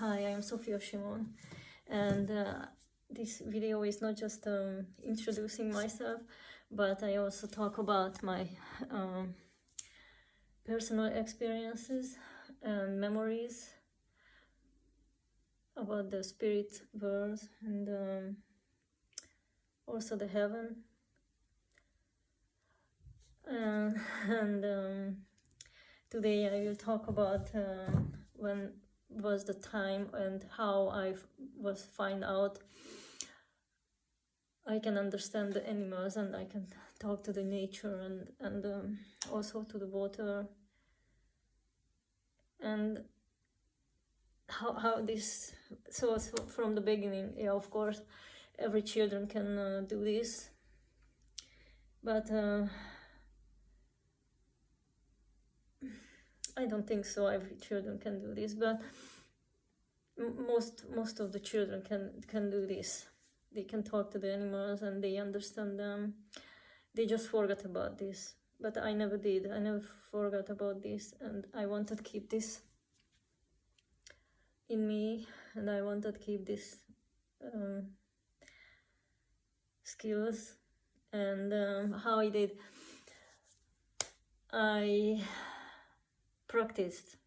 Hi, I'm Sofia Shimon, and this video is not just introducing myself, but I also talk about my personal experiences and memories about the spirit world and also the heaven. And today I will talk about when was the time and how I was find out I can understand the animals and I can talk to the nature and also to the water, and how this so from the beginning. Yeah, of course every children can do this, but I don't think so every children can do this, but most of the children can do this. They can talk to the animals and they understand them. They just forgot about this, but I never did. I never forgot about this, and I wanted to keep this in me, and I wanted to keep this skills. And how I did, I practiced.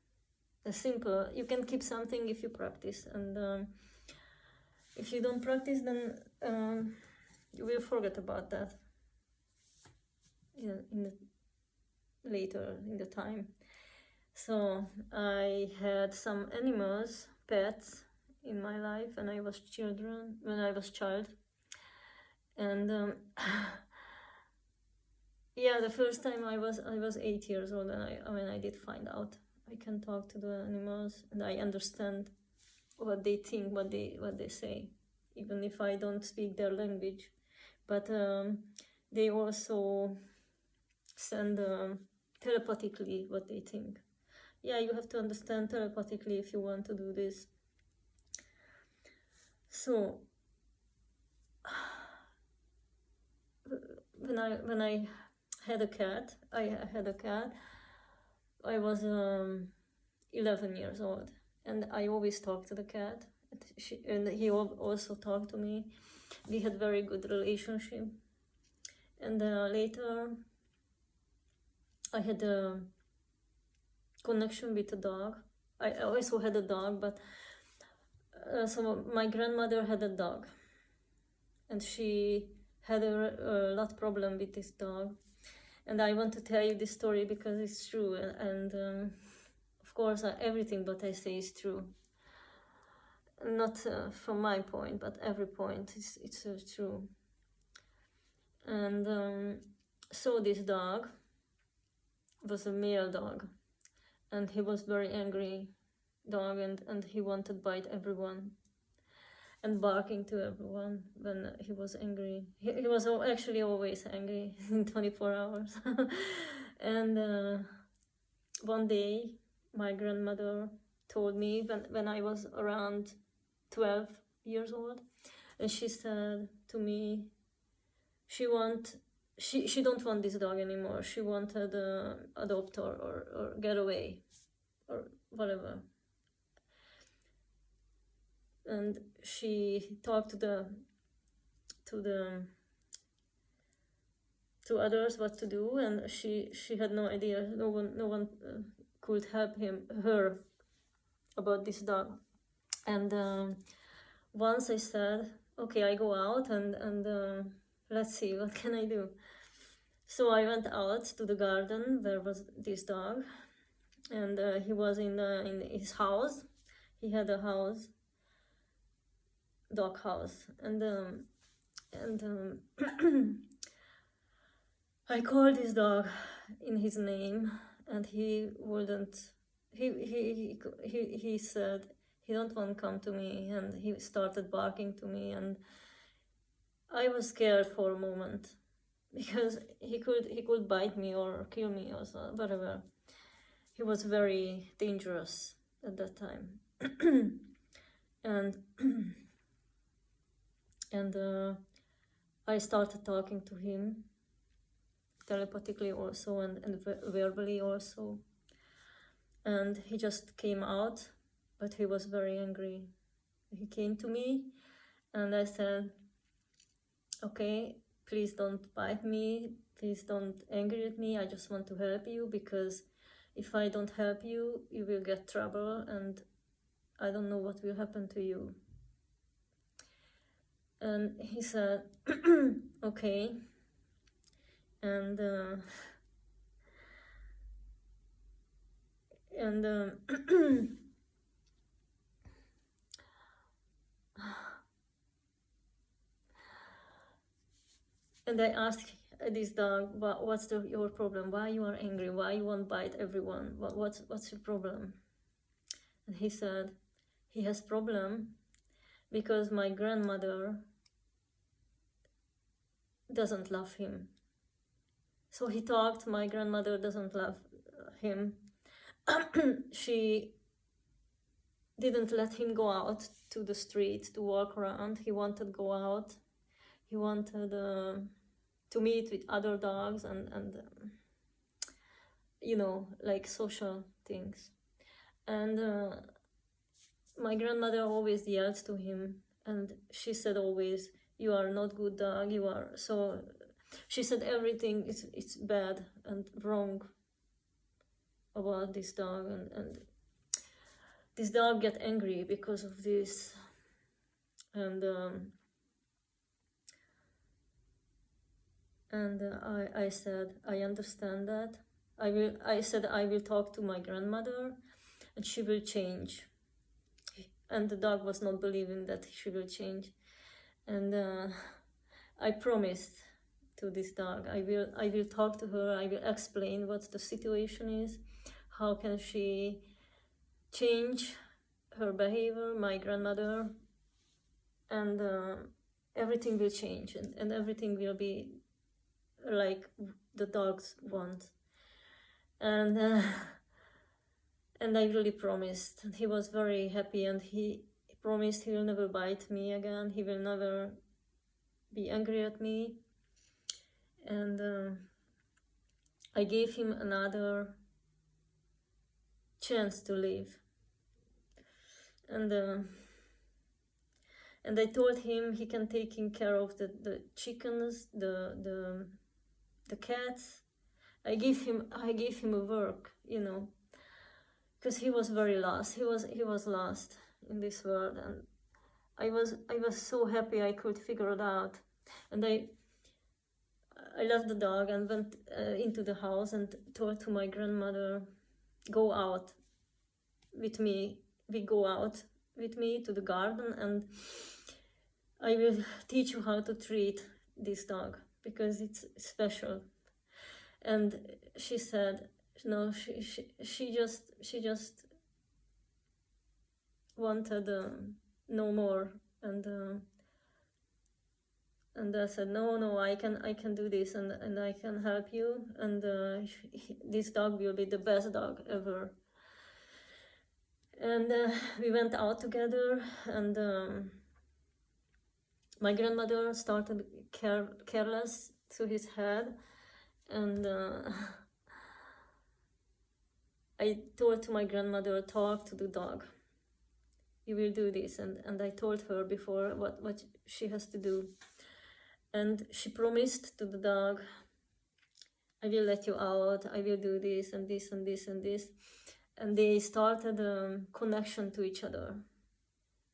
A simple, you can keep something if you practice, and if you don't practice, then you will forget about that later in the time. So I had some animals, pets, in my life when I was child, and yeah, the first time I was 8 years old, and I did find out I can talk to the animals and I understand what they think, what they say, even if I don't speak their language. But they also send telepathically what they think. Yeah, you have to understand telepathically if you want to do this. So when I had a cat, I was 11 years old, and I always talked to the cat, and he also talked to me. We had very good relationship, and later I had a connection with a dog. I also had a dog, but so my grandmother had a dog, and she had a lot problem with this dog. And I want to tell you this story because it's true, and of course everything what I say is true. Not from my point, but every point it's true. And so this dog was a male dog, and he was very angry dog, and he wanted to bite everyone and barking to everyone when he was angry. He was actually always angry in 24 hours. And one day my grandmother told me when I was around 12 years old, and she said to me she don't want this dog anymore. She wanted adopt or get away or whatever. And she talked to others what to do, and she had no idea. No one could help her about this dog. And once I said, okay, I go out and let's see what can I do. So I went out to the garden where was this dog, and he was in his house. He had a house, dog house, and I called this dog in his name, and he wouldn't. He said he don't want to come to me, and he started barking to me, and I was scared for a moment because he could bite me or kill me or so, whatever. He was very dangerous at that time. and I started talking to him telepathically also and verbally also, and he just came out but he was very angry. He came to me and I said, okay, please don't bite me, please don't angry at me, I just want to help you, because if I don't help you, you will get trouble and I don't know what will happen to you. And he said, okay. And and I asked this dog, what's your problem? Why you are angry? Why you won't bite everyone? What's your problem? And he said, he has problem because my grandmother doesn't love him. So he talked, my grandmother doesn't love him. She didn't let him go out to the street to walk around. He wanted to go out. He wanted to meet with other dogs and you know, like social things. And my grandmother always yelled to him, and she said always, you are not good dog, you are. So she said everything is bad and wrong about this dog, and this dog get angry because of this. And I said, I understand that. I said I will talk to my grandmother and she will change. And the dog was not believing that she will change. And I promised to this dog, I will talk to her, I will explain what the situation is, how can she change her behavior, my grandmother, and everything will change, and everything will be like the dogs want. And I really promised, and he was very happy, and he promised he will never bite me again, he will never be angry at me. And I gave him another chance to live. And I told him he can take care of the chickens, the cats. I gave him a work, you know, because he was very lost. He was lost in this world, and I was so happy I could figure it out. And I left the dog and went into the house and told to my grandmother, go out with me. We go out with me to the garden, and I will teach you how to treat this dog because it's special. And she said, no, she just wanted no more. And I said, no, I can do this, and I can help you, and this dog will be the best dog ever. And we went out together, and my grandmother started careless to his head, and I told to my grandmother, talk to the dog, you will do this, and I told her before what she has to do. And she promised to the dog, I will let you out, I will do this and this and this and this. And they started a connection to each other.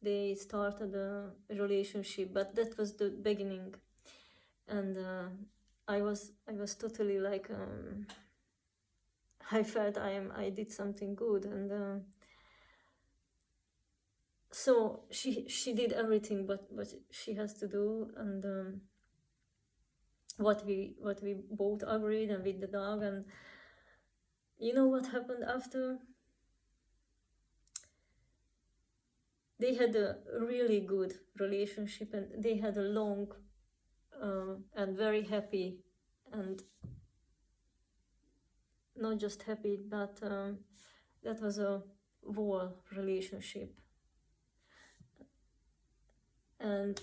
They started a relationship, but that was the beginning. And I was totally like, I felt I did something good. And so she did everything but what she has to do, and what we both agreed, and with the dog. And you know what happened after? They had a really good relationship, and they had a long and very happy, and not just happy, but that was a whole relationship. And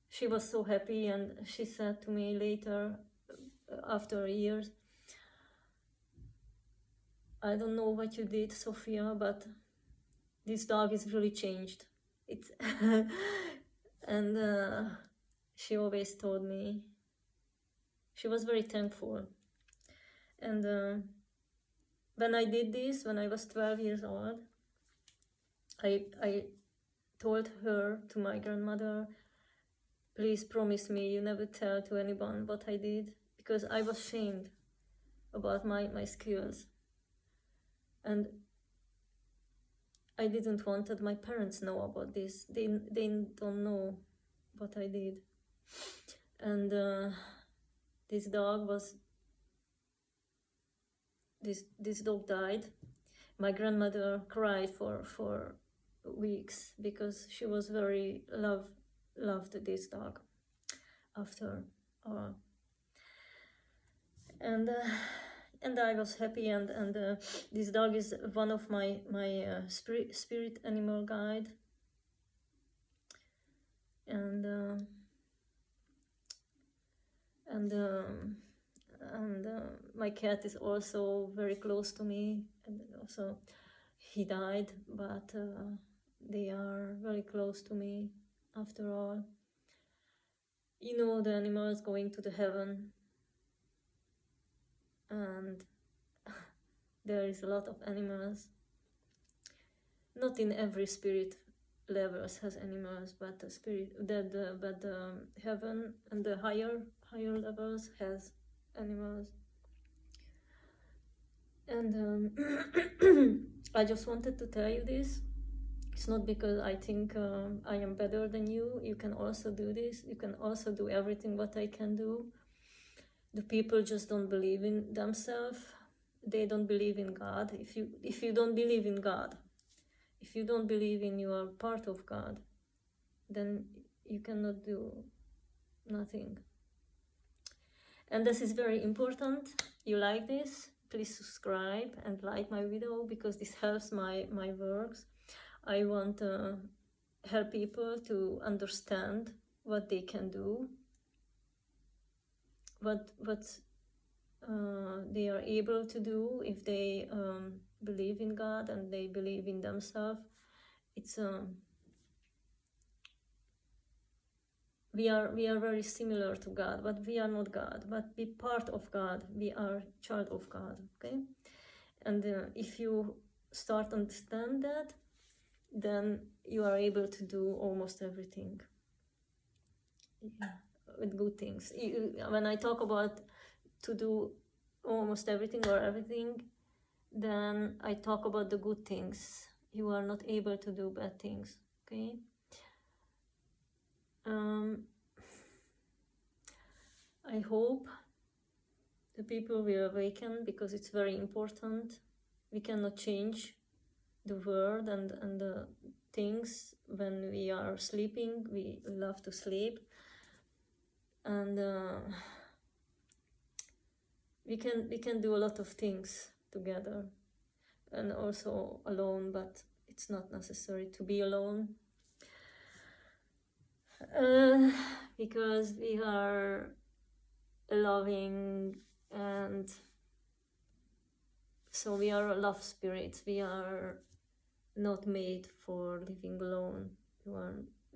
she was so happy, and she said to me later, after years, I don't know what you did, Sofia, but this dog is really changed. It's and she always told me, she was very thankful. And when I did this, when I was 12 years old, I told her, to my grandmother, please promise me you never tell to anyone what I did, because I was ashamed about my skills. And I didn't want that my parents know about this. They don't know what I did. And this dog died. My grandmother cried for weeks because she was very loved this dog after. And I was happy, and this dog is one of my spirit animal guide, and my cat is also very close to me, and also he died, but they are very close to me after all. You know, the animals going to the heaven, and there is a lot of animals. Not in every spirit levels has animals, but the spirit heaven and the higher levels has animals. And I just wanted to tell you this. It's not because I think I am better than you. You can also do this. You can also do everything what I can do. The people just don't believe in themselves. They don't believe in God. If you don't believe in God, if you don't believe in you are part of God, then you cannot do nothing. And this is very important. You like this? Please subscribe and like my video, because this helps my works. I want to help people to understand what they can do, what they are able to do if they believe in God and they believe in themselves. It's we are very similar to God, but we are not God. But we part of God. We are child of God. Okay, and if you start understand that, then you are able to do almost everything. Yeah, with good things. When I talk about to do almost everything or everything, then I talk about the good things. You are not able to do bad things. Okay. I hope the people will awaken, because it's very important. We cannot change the world and the things when we are sleeping. We love to sleep, and we can do a lot of things together and also alone, but it's not necessary to be alone, because we are loving, and so we are love spirits. We are not made for living alone.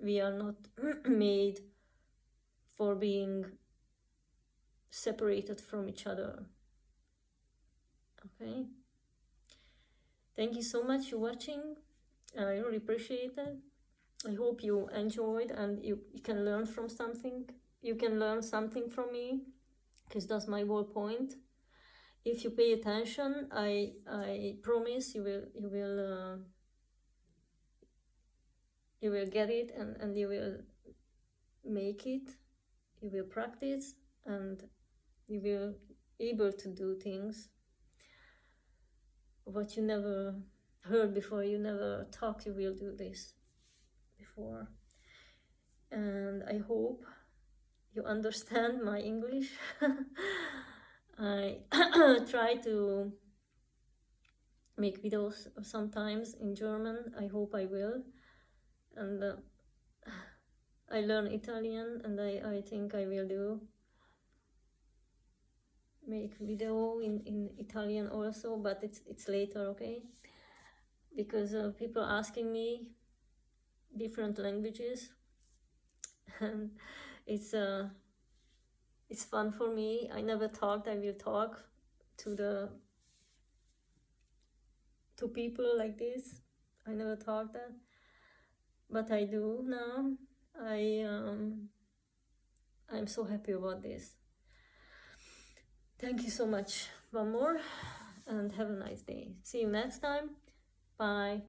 We are not made for being separated from each other. Okay. Thank you so much for watching. I really appreciate it. I hope you enjoyed and you can learn from something. You can learn something from me, because that's my whole point. If you pay attention, I promise you will get it, and you will make it. You will practice, and you will able to do things what you never heard before. You never thought you will do this before. And I hope you understand my English. I try to make videos sometimes in German. I hope I will. And I learn Italian, and I think I will do make video in Italian also, but it's later, okay? because people asking me different languages, and it's fun for me. I never thought I will talk to people like this. I never thought that, but I do now. I'm so happy about this. Thank you so much. One more, and have a nice day. See you next time. Bye.